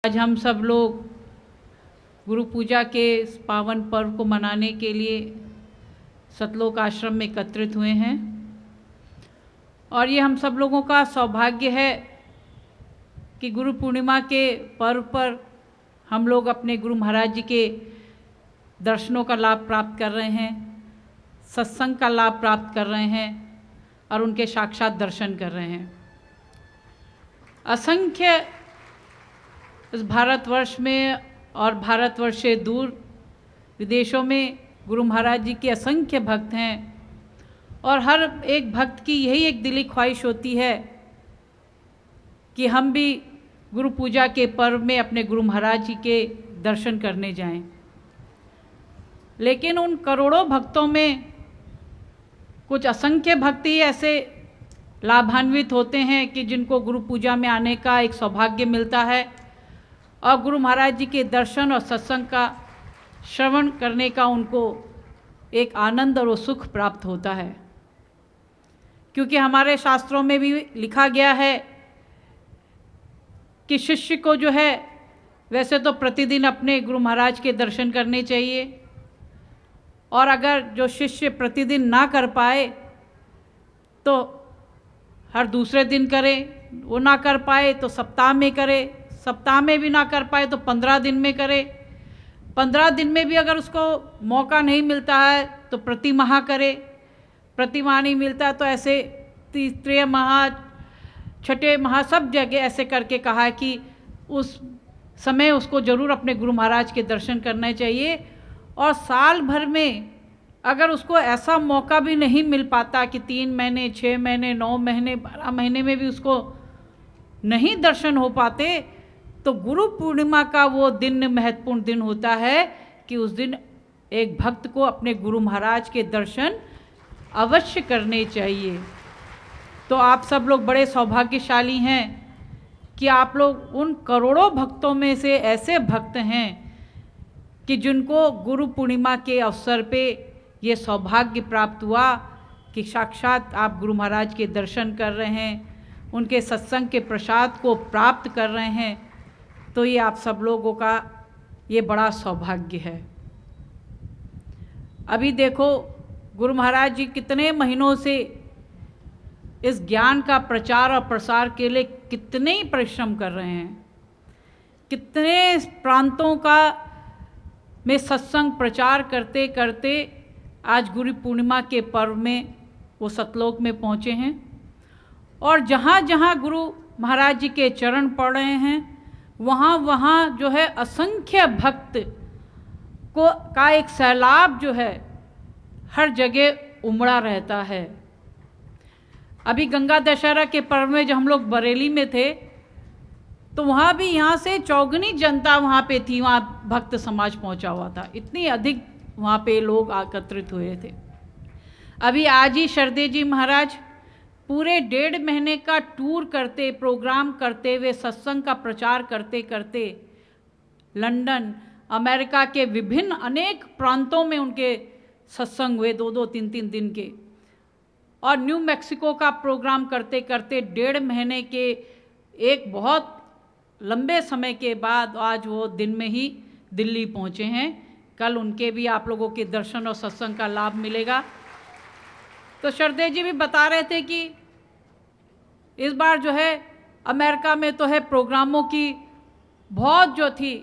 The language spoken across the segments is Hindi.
आज हम सब लोग गुरु पूजा के इस पावन पर्व को मनाने के लिए सतलोक आश्रम में एकत्रित हुए हैं और ये हम सब लोगों का सौभाग्य है कि गुरु पूर्णिमा के पर्व पर हम लोग अपने गुरु महाराज जी के दर्शनों का लाभ प्राप्त कर रहे हैं, सत्संग का लाभ प्राप्त कर रहे हैं और उनके साक्षात दर्शन कर रहे हैं। असंख्य इस भारतवर्ष में और भारतवर्ष से दूर विदेशों में गुरु महाराज जी के असंख्य भक्त हैं और हर एक भक्त की यही एक दिली ख्वाहिश होती है कि हम भी गुरु पूजा के पर्व में अपने गुरु महाराज जी के दर्शन करने जाएं। लेकिन उन करोड़ों भक्तों में कुछ असंख्य भक्त ही ऐसे लाभान्वित होते हैं कि जिनको गुरु पूजा में आने का एक सौभाग्य मिलता है और गुरु महाराज जी के दर्शन और सत्संग का श्रवण करने का उनको एक आनंद और सुख प्राप्त होता है। क्योंकि हमारे शास्त्रों में भी लिखा गया है कि शिष्य को जो है वैसे तो प्रतिदिन अपने गुरु महाराज के दर्शन करने चाहिए और अगर जो शिष्य प्रतिदिन ना कर पाए तो हर दूसरे दिन करे, वो ना कर पाए तो सप्ताह में करे, सप्ताह में भी ना कर पाए तो 15 दिन में करे, 15 दिन में भी अगर उसको मौका नहीं मिलता है तो प्रति माह करे, प्रति माह नहीं मिलता है तो ऐसे तीसरे माह छठे माह सब जगह ऐसे करके कहा है कि उस समय उसको ज़रूर अपने गुरु महाराज के दर्शन करना चाहिए। और साल भर में अगर उसको ऐसा मौका भी नहीं मिल पाता कि 3 महीने 6 महीने 9 महीने 12 महीने में भी उसको नहीं दर्शन हो पाते तो गुरु पूर्णिमा का वो दिन महत्वपूर्ण दिन होता है कि उस दिन एक भक्त को अपने गुरु महाराज के दर्शन अवश्य करने चाहिए। तो आप सब लोग बड़े सौभाग्यशाली हैं कि आप लोग उन करोड़ों भक्तों में से ऐसे भक्त हैं कि जिनको गुरु पूर्णिमा के अवसर पे ये सौभाग्य प्राप्त हुआ कि साक्षात आप गुरु महाराज के दर्शन कर रहे हैं, उनके सत्संग के प्रसाद को प्राप्त कर रहे हैं। तो ये आप सब लोगों का ये बड़ा सौभाग्य है। अभी देखो गुरु महाराज जी कितने महीनों से इस ज्ञान का प्रचार और प्रसार के लिए कितने ही परिश्रम कर रहे हैं, कितने प्रांतों का में सत्संग प्रचार करते करते आज गुरु पूर्णिमा के पर्व में वो सतलोक में पहुँचे हैं। और जहाँ जहाँ गुरु महाराज जी के चरण पड़ रहे हैं वहाँ वहाँ जो है असंख्य भक्त को का एक सैलाब जो है हर जगह उमड़ा रहता है। अभी गंगा दशहरा के पर्व में जब हम लोग बरेली में थे तो वहाँ भी यहाँ से चौगुनी जनता वहाँ पे थी, वहाँ भक्त समाज पहुँचा हुआ था, इतनी अधिक वहाँ पे लोग एकत्रित हुए थे। अभी आज ही शरदे जी महाराज पूरे 1.5 महीने का टूर करते, प्रोग्राम करते हुए, सत्संग का प्रचार करते करते लंदन, अमेरिका के विभिन्न अनेक प्रांतों में उनके सत्संग हुए 2-2 3-3 दिन के। और न्यू मैक्सिको का प्रोग्राम करते करते 1.5 महीने के एक बहुत लंबे समय के बाद आज वो दिन में ही दिल्ली पहुँचे हैं। कल उनके भी आप लोगों के दर्शन और सत्संग का लाभ मिलेगा। तो शरदे जी भी बता रहे थे कि इस बार जो है अमेरिका में तो है प्रोग्रामों की बहुत जो थी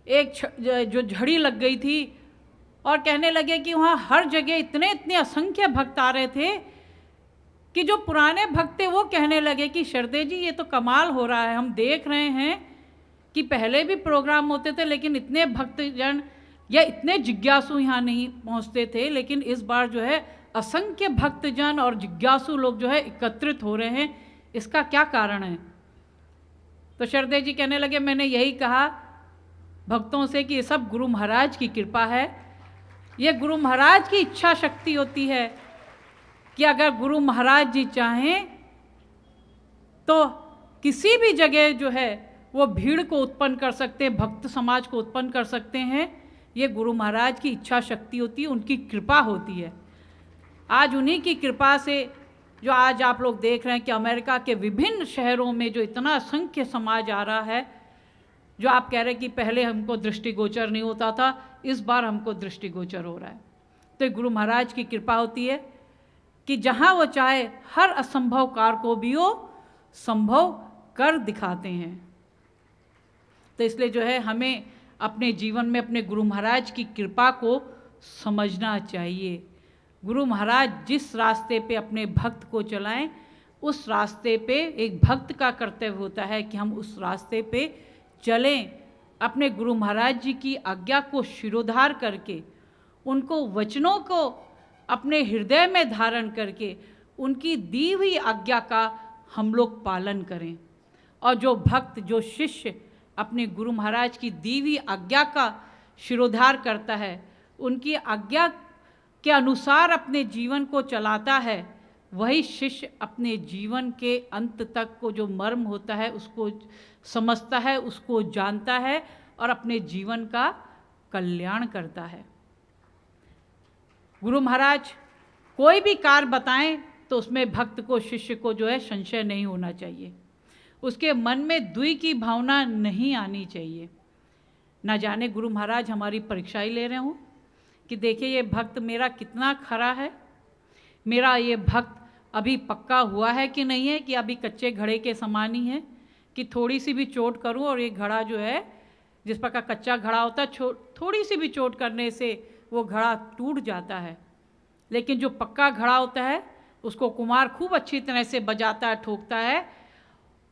एक जो झड़ी लग गई थी और कहने लगे कि वहाँ हर जगह इतने असंख्य भक्त आ रहे थे कि जो पुराने भक्त थे वो कहने लगे कि शरदे जी ये तो कमाल हो रहा है, हम देख रहे हैं कि पहले भी प्रोग्राम होते थे लेकिन इतने भक्तजन या इतने जिज्ञासु यहाँ नहीं पहुँचते थे, लेकिन इस बार जो है असंख्य भक्तजन और जिज्ञासु लोग जो है एकत्रित हो रहे हैं, इसका क्या कारण है। तो शरदे जी कहने लगे मैंने यही कहा भक्तों से कि ये सब गुरु महाराज की कृपा है, ये गुरु महाराज की इच्छा शक्ति होती है कि अगर गुरु महाराज जी चाहें तो किसी भी जगह जो है वो भीड़ को उत्पन्न कर सकते हैं, भक्त समाज को उत्पन्न कर सकते हैं। ये गुरु महाराज की इच्छा शक्ति होती है, उनकी कृपा होती है। आज उन्हीं की कृपा से जो आज आप लोग देख रहे हैं कि अमेरिका के विभिन्न शहरों में जो इतना असंख्य समाज आ रहा है, जो आप कह रहे हैं कि पहले हमको दृष्टिगोचर नहीं होता था, इस बार हमको दृष्टिगोचर हो रहा है। तो गुरु महाराज की कृपा होती है कि जहाँ वो चाहे हर असंभव कार्य को भी वो संभव कर दिखाते हैं। तो इसलिए जो है हमें अपने जीवन में अपने गुरु महाराज की कृपा को समझना चाहिए। गुरु महाराज जिस रास्ते पे अपने भक्त को चलाएं, उस रास्ते पे एक भक्त का कर्तव्य होता है कि हम उस रास्ते पे चलें, अपने गुरु महाराज जी की आज्ञा को शिरोधार करके, उनको वचनों को अपने हृदय में धारण करके उनकी दी हुई आज्ञा का हम लोग पालन करें। और जो भक्त, जो शिष्य अपने गुरु महाराज की दी हुई आज्ञा का शिरोधार करता है, उनकी आज्ञा के अनुसार अपने जीवन को चलाता है, वही शिष्य अपने जीवन के अंत तक को जो मर्म होता है उसको समझता है, उसको जानता है और अपने जीवन का कल्याण करता है। गुरु महाराज कोई भी कार्य बताएं तो उसमें भक्त को, शिष्य को जो है संशय नहीं होना चाहिए, उसके मन में द्वि की भावना नहीं आनी चाहिए। ना जाने गुरु महाराज हमारी परीक्षा ही ले रहे हों कि देखिए ये भक्त मेरा कितना खरा है, मेरा ये भक्त अभी पक्का हुआ है कि नहीं है, कि अभी कच्चे घड़े के समान ही है, कि थोड़ी सी भी चोट करूं और ये घड़ा जो है, जिस प्रकार कच्चा घड़ा होता है, थोड़ी सी भी चोट करने से वो घड़ा टूट जाता है, लेकिन जो पक्का घड़ा होता है उसको कुम्हार खूब अच्छी तरह से बजाता है, ठोकता है,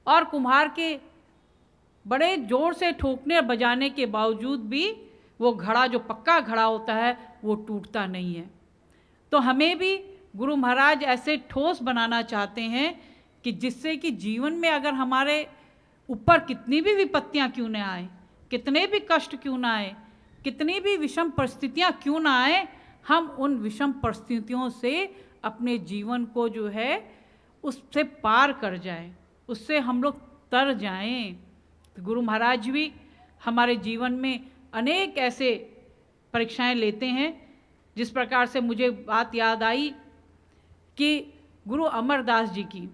और कुम्हार के बड़े जोर से ठोकने और बजाने के बावजूद भी वो घड़ा, जो पक्का घड़ा होता है, वो टूटता नहीं है। तो हमें भी गुरु महाराज ऐसे ठोस बनाना चाहते हैं कि जिससे कि जीवन में अगर हमारे ऊपर कितनी भी विपत्तियां क्यों न आए, कितने भी कष्ट क्यों ना आए, कितनी भी विषम परिस्थितियां क्यों ना आए, हम उन विषम परिस्थितियों से अपने जीवन को जो है उससे पार कर जाएं, उससे हम लोग तर जाएं। तो गुरु महाराज भी हमारे जीवन में अनेक ऐसे परीक्षाएं लेते हैं। जिस प्रकार से मुझे बात याद आई कि गुरु अमरदास जी की,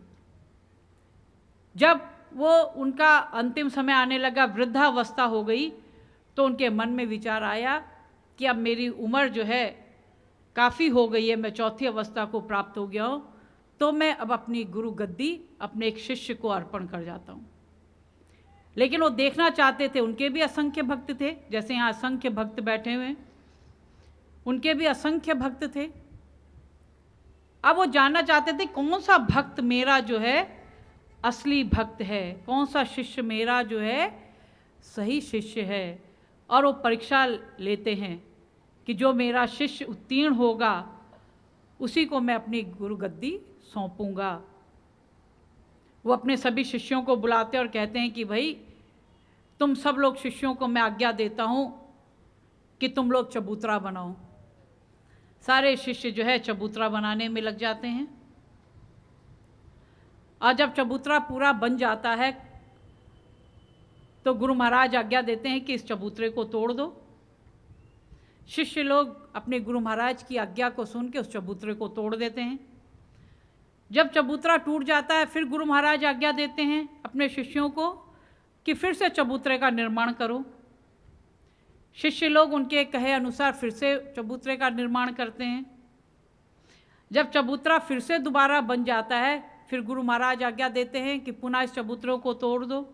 जब वो उनका अंतिम समय आने लगा, वृद्धावस्था हो गई, तो उनके मन में विचार आया कि अब मेरी उम्र जो है काफ़ी हो गई है, मैं चौथी अवस्था को प्राप्त हो गया हूँ, तो मैं अब अपनी गुरु गद्दी अपने एक शिष्य को अर्पण कर जाता हूँ। लेकिन वो देखना चाहते थे, उनके भी असंख्य भक्त थे, जैसे यहाँ असंख्य भक्त बैठे हुए हैं, उनके भी असंख्य भक्त थे। अब वो जानना चाहते थे कौन सा भक्त मेरा जो है असली भक्त है, कौन सा शिष्य मेरा जो है सही शिष्य है। और वो परीक्षा लेते हैं कि जो मेरा शिष्य उत्तीर्ण होगा उसी को मैं अपनी गुरु गद्दी सौंपूंगा। वो अपने सभी शिष्यों को बुलाते और कहते हैं कि भाई तुम सब लोग शिष्यों को मैं आज्ञा देता हूँ कि तुम लोग चबूतरा बनाओ। सारे शिष्य जो है चबूतरा बनाने में लग जाते हैं, और जब चबूतरा पूरा बन जाता है तो गुरु महाराज आज्ञा देते हैं कि इस चबूतरे को तोड़ दो। शिष्य लोग अपने गुरु महाराज की आज्ञा को सुन के उस चबूतरे को तोड़ देते हैं। जब चबूतरा टूट जाता है फिर गुरु महाराज आज्ञा देते हैं अपने शिष्यों को कि फिर से चबूतरे का निर्माण करो। शिष्य लोग उनके कहे अनुसार फिर से चबूतरे का निर्माण करते हैं। जब चबूतरा फिर से दोबारा बन जाता है फिर गुरु महाराज आज्ञा देते हैं कि पुनः इस चबूतरों को तोड़ दो।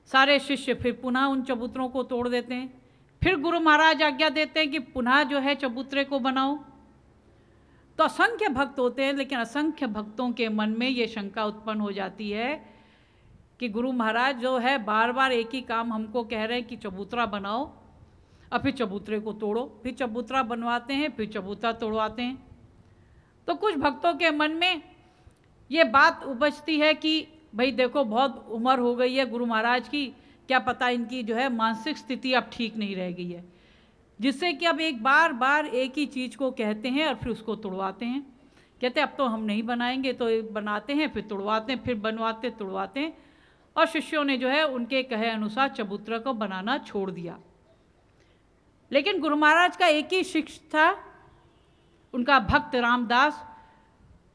सारे शिष्य फिर पुनः उन चबूतरों को तोड़ देते हैं। फिर गुरु महाराज आज्ञा देते हैं कि पुनः जो है चबूतरे को बनाओ। तो असंख्य भक्त होते हैं, लेकिन असंख्य भक्तों के मन में ये शंका उत्पन्न हो जाती है कि गुरु महाराज जो है बार बार एक ही काम हमको कह रहे हैं कि चबूतरा बनाओ, और फिर चबूतरे को तोड़ो, फिर चबूतरा बनवाते हैं, फिर चबूतरा तोड़वाते हैं। तो कुछ भक्तों के मन में ये बात उपजती है कि भाई देखो बहुत उम्र हो गई है गुरु महाराज की, क्या पता इनकी जो है मानसिक स्थिति अब ठीक नहीं रह गई है, जिससे कि अब एक बार बार एक ही चीज़ को कहते हैं और फिर उसको तोड़वाते हैं। कहते हैं अब तो हम नहीं बनाएंगे, तो बनाते हैं फिर तोड़वाते हैं, फिर बनवाते तोड़वाते हैं। और शिष्यों ने जो है उनके कहे अनुसार चबूतरा को बनाना छोड़ दिया। लेकिन गुरु महाराज का एक ही शिष्य था, उनका भक्त रामदास,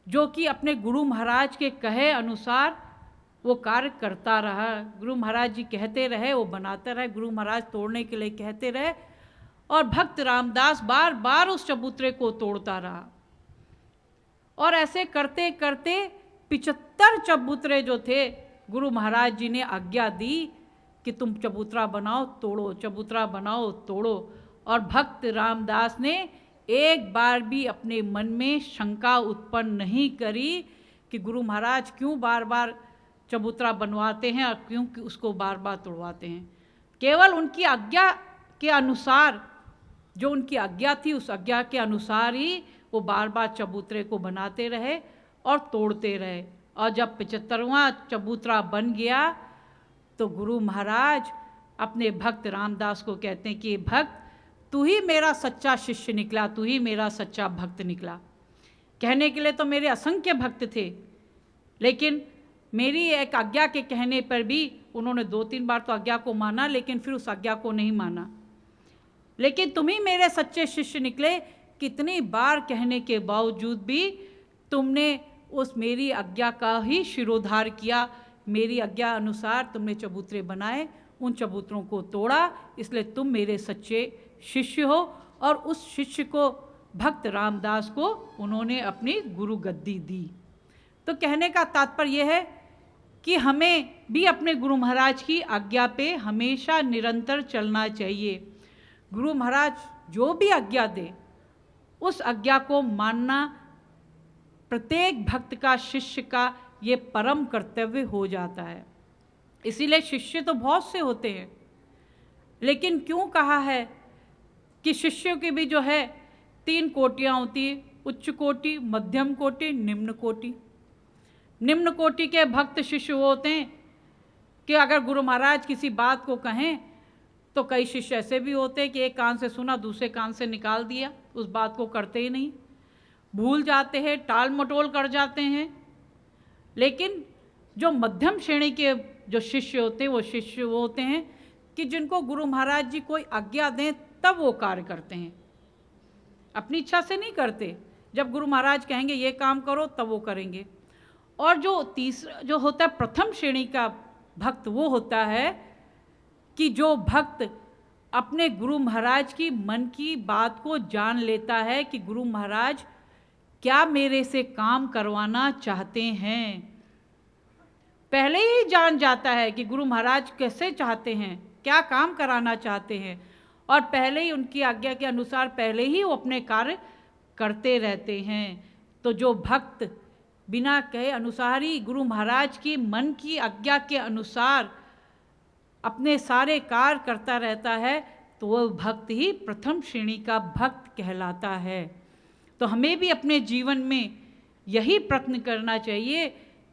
जो कि अपने गुरु महाराज के कहे अनुसार वो कार्य करता रहा। गुरु महाराज जी कहते रहे, वो बनाते रहे, गुरु महाराज तोड़ने के लिए कहते रहे, और भक्त रामदास बार बार उस चबूतरे को तोड़ता रहा। और ऐसे करते करते 75 चबूतरे जो थे, गुरु महाराज जी ने आज्ञा दी कि तुम चबूतरा बनाओ तोड़ो, चबूतरा बनाओ तोड़ो। और भक्त रामदास ने एक बार भी अपने मन में शंका उत्पन्न नहीं करी कि गुरु महाराज क्यों बार बार चबूतरा बनवाते हैं और क्यों उसको बार बार तोड़वाते हैं। केवल उनकी आज्ञा के अनुसार, जो उनकी आज्ञा थी उस आज्ञा के अनुसार ही वो बार बार चबूतरे को बनाते रहे और तोड़ते रहे। और जब 75वां चबूतरा बन गया तो गुरु महाराज अपने भक्त रामदास को कहते हैं कि भक्त, तू ही मेरा सच्चा शिष्य निकला, तू ही मेरा सच्चा भक्त निकला। कहने के लिए तो मेरे असंख्य भक्त थे, लेकिन मेरी एक आज्ञा के कहने पर भी उन्होंने 2-3 बार तो आज्ञा को माना, लेकिन फिर उस आज्ञा को नहीं माना। लेकिन तुम ही मेरे सच्चे शिष्य निकले। कितनी बार कहने के बावजूद भी तुमने उस मेरी आज्ञा का ही शिरोधार किया, मेरी आज्ञा अनुसार तुमने चबूतरे बनाए, उन चबूतरों को तोड़ा, इसलिए तुम मेरे सच्चे शिष्य हो। और उस शिष्य को, भक्त रामदास को, उन्होंने अपनी गुरु गद्दी दी। तो कहने का तात्पर्य यह है कि हमें भी अपने गुरु महाराज की आज्ञा पे हमेशा निरंतर चलना चाहिए। गुरु महाराज जो भी आज्ञा दे उस आज्ञा को मानना प्रत्येक भक्त का, शिष्य का ये परम कर्तव्य हो जाता है। इसीलिए शिष्य तो बहुत से होते हैं, लेकिन क्यों कहा है कि शिष्यों की भी जो है 3 कोटियाँ होती है, उच्च कोटि, मध्यम कोटि, निम्न कोटि। निम्न कोटि के भक्त शिष्य वो होते हैं कि अगर गुरु महाराज किसी बात को कहें तो कई शिष्य ऐसे भी होते हैं कि एक कान से सुना दूसरे कान से निकाल दिया, उस बात को करते ही नहीं, भूल जाते हैं, टाल मटोल कर जाते हैं। लेकिन जो मध्यम श्रेणी के जो शिष्य होते हैं, वो शिष्य वो होते हैं कि जिनको गुरु महाराज जी कोई आज्ञा दें तब वो कार्य करते हैं, अपनी इच्छा से नहीं करते। जब गुरु महाराज कहेंगे ये काम करो तब वो करेंगे। और जो तीसरा जो होता है प्रथम श्रेणी का भक्त, वो होता है कि जो भक्त अपने गुरु महाराज की मन की बात को जान लेता है कि गुरु महाराज क्या मेरे से काम करवाना चाहते हैं। पहले ही जान जाता है कि गुरु महाराज कैसे चाहते हैं, क्या काम कराना चाहते हैं, और पहले ही उनकी आज्ञा के अनुसार पहले ही वो अपने कार्य करते रहते हैं। तो जो भक्त बिना कहे अनुसार ही गुरु महाराज की मन की आज्ञा के अनुसार अपने सारे कार्य करता रहता है, तो वह भक्त ही प्रथम श्रेणी का भक्त कहलाता है। तो हमें भी अपने जीवन में यही प्रयत्न करना चाहिए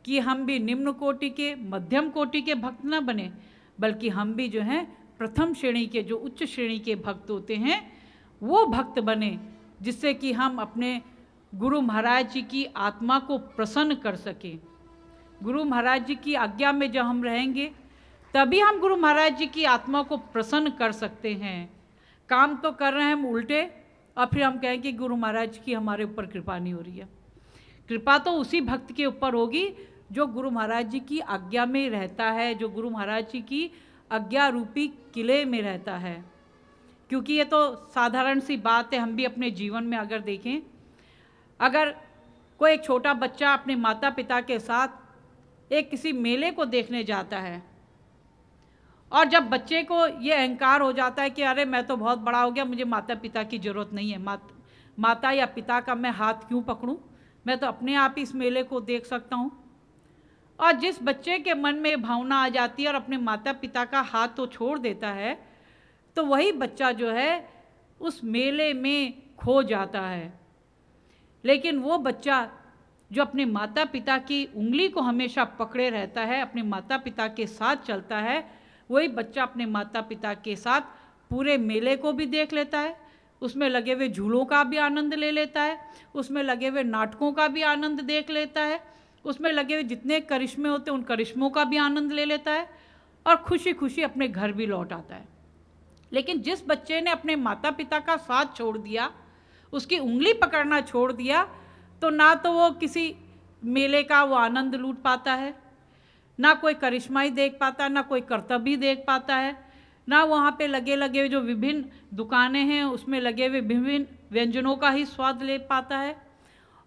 कि हम भी निम्न कोटि के, मध्यम कोटि के भक्त न बने, बल्कि हम भी जो हैं प्रथम श्रेणी के, जो उच्च श्रेणी के भक्त होते हैं, वो भक्त बने, जिससे कि हम अपने गुरु महाराज जी की आत्मा को प्रसन्न कर सकें। गुरु महाराज जी की आज्ञा में जब हम रहेंगे तभी हम गुरु महाराज जी की आत्मा को प्रसन्न कर सकते हैं। काम तो कर रहे हैं हम उल्टे, और फिर हम कहें कि गुरु महाराज की हमारे ऊपर कृपा नहीं हो रही है। कृपा तो उसी भक्त के ऊपर होगी जो गुरु महाराज जी की आज्ञा में रहता है, जो गुरु महाराज जी की आज्ञा रूपी किले में रहता है। क्योंकि ये तो साधारण सी बात है, हम भी अपने जीवन में अगर देखें, अगर कोई एक छोटा बच्चा अपने माता पिता के साथ एक किसी मेले को देखने जाता है, और जब बच्चे को ये अहंकार हो जाता है कि अरे मैं तो बहुत बड़ा हो गया, मुझे माता पिता की ज़रूरत नहीं है, माता या पिता का मैं हाथ क्यों पकड़ूं, मैं तो अपने आप ही इस मेले को देख सकता हूं। और जिस बच्चे के मन में भावना आ जाती है और अपने माता पिता का हाथ तो छोड़ देता है, तो वही बच्चा जो है उस मेले में खो जाता है। लेकिन वो बच्चा जो अपने माता पिता की उंगली को हमेशा पकड़े रहता है, अपने माता पिता के साथ चलता है, वही बच्चा अपने माता पिता के साथ पूरे मेले को भी देख लेता है, उसमें लगे हुए झूलों का भी आनंद ले लेता है, उसमें लगे हुए नाटकों का भी आनंद देख लेता है, उसमें लगे हुए जितने करिश्मे होते हैं उन करिश्मों का भी आनंद ले लेता है, और खुशी खुशी अपने घर भी लौट आता है। लेकिन जिस बच्चे ने अपने माता पिता का साथ छोड़ दिया, उसकी उंगली पकड़ना छोड़ दिया, तो ना तो वो किसी मेले का वो आनंद लूट पाता है, ना कोई करिश्मा ही देख पाता, ना कोई कर्तव्य ही देख पाता है, ना वहाँ पे लगे लगे जो विभिन्न दुकानें हैं उसमें लगे हुए विभिन्न व्यंजनों का ही स्वाद ले पाता है,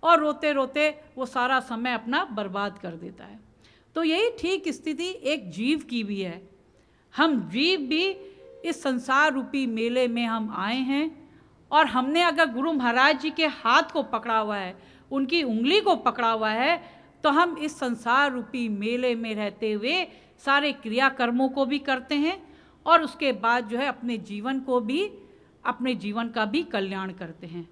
और रोते रोते वो सारा समय अपना बर्बाद कर देता है। तो यही ठीक स्थिति एक जीव की भी है। हम जीव भी इस संसार रूपी मेले में हम आए हैं, और हमने अगर गुरु महाराज जी के हाथ को पकड़ा हुआ है, उनकी उंगली को पकड़ा हुआ है, तो हम इस संसार रूपी मेले में रहते हुए सारे क्रियाकर्मों को भी करते हैं, और उसके बाद जो है अपने जीवन को भी, अपने जीवन का भी कल्याण करते हैं।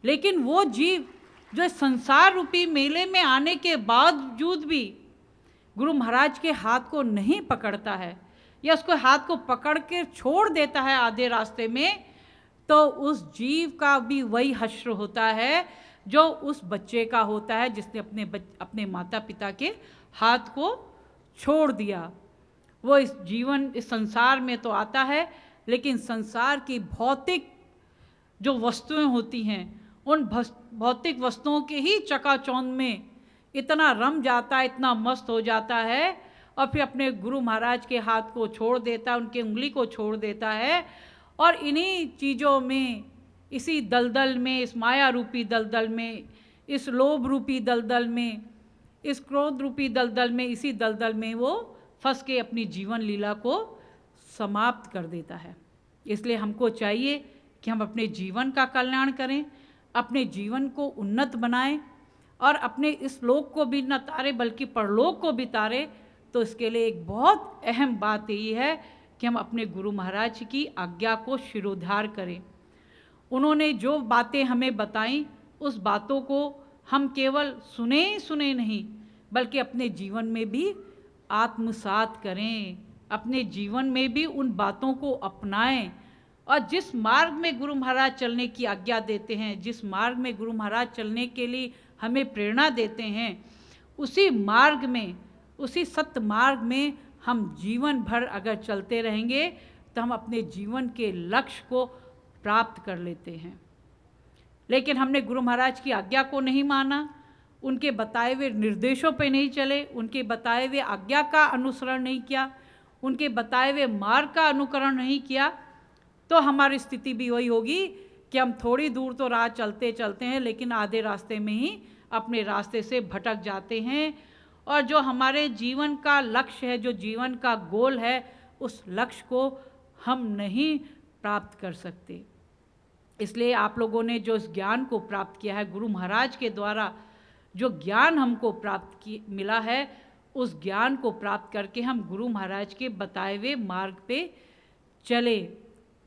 लेकिन वो जीव जो इस संसार रूपी मेले में आने के बावजूद भी गुरु महाराज के हाथ को नहीं पकड़ता है, या उसको हाथ को पकड़ के छोड़ देता है आधे रास्ते में, तो उस जीव का भी वही हश्र होता है जो उस बच्चे का होता है जिसने अपने माता पिता के हाथ को छोड़ दिया। वो इस संसार में तो आता है, लेकिन संसार की भौतिक जो वस्तुएं होती हैं, उन भौतिक वस्तुओं के ही चकाचौंध में इतना रम जाता है, इतना मस्त हो जाता है, और फिर अपने गुरु महाराज के हाथ को छोड़ देता है, उनकी उंगली को छोड़ देता है, और इन्हीं चीज़ों में, इसी दलदल में, इस माया रूपी दलदल में, इस लोभ रूपी दलदल में, इस क्रोध रूपी दलदल में, इसी दलदल में वो फंस के अपनी जीवन लीला को समाप्त कर देता है। इसलिए हमको चाहिए कि हम अपने जीवन का कल्याण करें, अपने जीवन को उन्नत बनाएं, और अपने इस लोक को भी न तारे बल्कि परलोक को भी तारे। तो इसके लिए एक बहुत अहम बात यही है कि हम अपने गुरु महाराज की आज्ञा को शिरोधार्य करें। उन्होंने जो बातें हमें बताई, उस बातों को हम केवल सुने नहीं, बल्कि अपने जीवन में भी आत्मसात करें, अपने जीवन में भी उन बातों को अपनाएं, और जिस मार्ग में गुरु महाराज चलने की आज्ञा देते हैं, जिस मार्ग में गुरु महाराज चलने के लिए हमें प्रेरणा देते हैं, उसी मार्ग में, उसी सत्य मार्ग में हम जीवन भर अगर चलते रहेंगे तो हम अपने जीवन के लक्ष्य को प्राप्त कर लेते हैं। लेकिन हमने गुरु महाराज की आज्ञा को नहीं माना, उनके बताए हुए निर्देशों पे नहीं चले, उनके बताए हुए आज्ञा का अनुसरण नहीं किया, उनके बताए हुए मार्ग का अनुकरण नहीं किया, तो हमारी स्थिति भी वही होगी कि हम थोड़ी दूर तो राह चलते चलते हैं, लेकिन आधे रास्ते में ही अपने रास्ते से भटक जाते हैं, और जो हमारे जीवन का लक्ष्य है, जो जीवन का गोल है, उस लक्ष्य को हम नहीं प्राप्त कर सकते। इसलिए आप लोगों ने जो इस ज्ञान को प्राप्त किया है, गुरु महाराज के द्वारा जो ज्ञान हमको मिला है, उस ज्ञान को प्राप्त करके हम गुरु महाराज के बताए हुए मार्ग पे चले।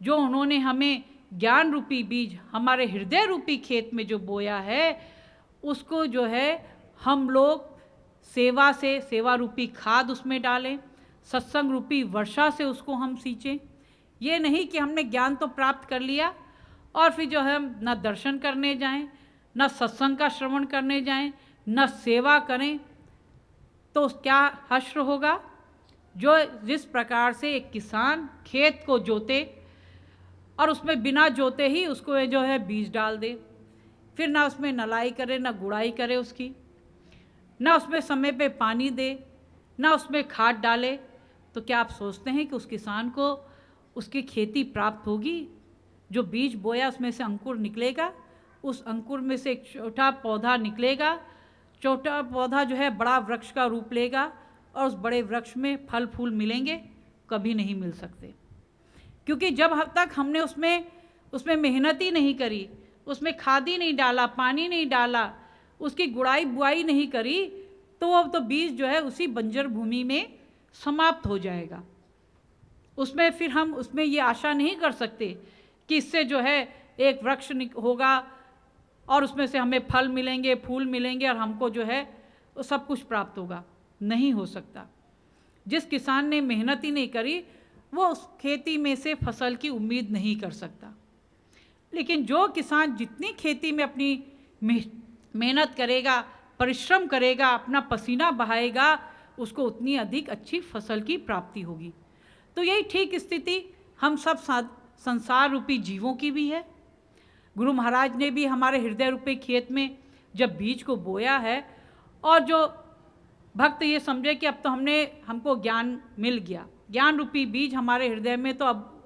जो उन्होंने हमें ज्ञान रूपी बीज हमारे हृदय रूपी खेत में जो बोया है, उसको जो है हम लोग सेवा से, सेवा रूपी खाद उसमें डालें, सत्संग रूपी वर्षा से उसको हम सींचें। ये नहीं कि हमने ज्ञान तो प्राप्त कर लिया और फिर जो है हम न दर्शन करने जाएं, न सत्संग का श्रवण करने जाएं, न सेवा करें, तो क्या हश्र होगा। जो जिस प्रकार से एक किसान खेत को जोते और उसमें बिना जोते ही उसको जो है बीज डाल दे, फिर ना उसमें नलाई करे, ना गुड़ाई करे उसकी, ना उसमें समय पे पानी दे, ना उसमें खाद डाले, तो क्या आप सोचते हैं कि उस किसान को उसकी खेती प्राप्त होगी। जो बीज बोया उसमें से अंकुर निकलेगा, उस अंकुर में से एक छोटा पौधा निकलेगा, छोटा पौधा जो है बड़ा वृक्ष का रूप लेगा और उस बड़े वृक्ष में फल फूल मिलेंगे, कभी नहीं मिल सकते। क्योंकि जब तक हमने उसमें मेहनत ही नहीं करी, उसमें खाद ही नहीं डाला, पानी नहीं डाला, उसकी गुड़ाई बुआई नहीं करी, तो वो तो बीज जो है उसी बंजर भूमि में समाप्त हो जाएगा। उसमें फिर हम उसमें ये आशा नहीं कर सकते कि इससे जो है एक वृक्ष होगा और उसमें से हमें फल मिलेंगे, फूल मिलेंगे और हमको जो है वो सब कुछ प्राप्त होगा। नहीं हो सकता। जिस किसान ने मेहनत ही नहीं करी, वो उस खेती में से फसल की उम्मीद नहीं कर सकता। लेकिन जो किसान जितनी खेती में अपनी मेहनत करेगा, परिश्रम करेगा, अपना पसीना बहाएगा, उसको उतनी अधिक अच्छी फसल की प्राप्ति होगी। तो यही ठीक स्थिति हम सब संसार रूपी जीवों की भी है। गुरु महाराज ने भी हमारे हृदय रूपी खेत में जब बीज को बोया है और जो भक्त ये समझे कि अब तो हमको ज्ञान मिल गया, ज्ञान रूपी बीज हमारे हृदय में तो अब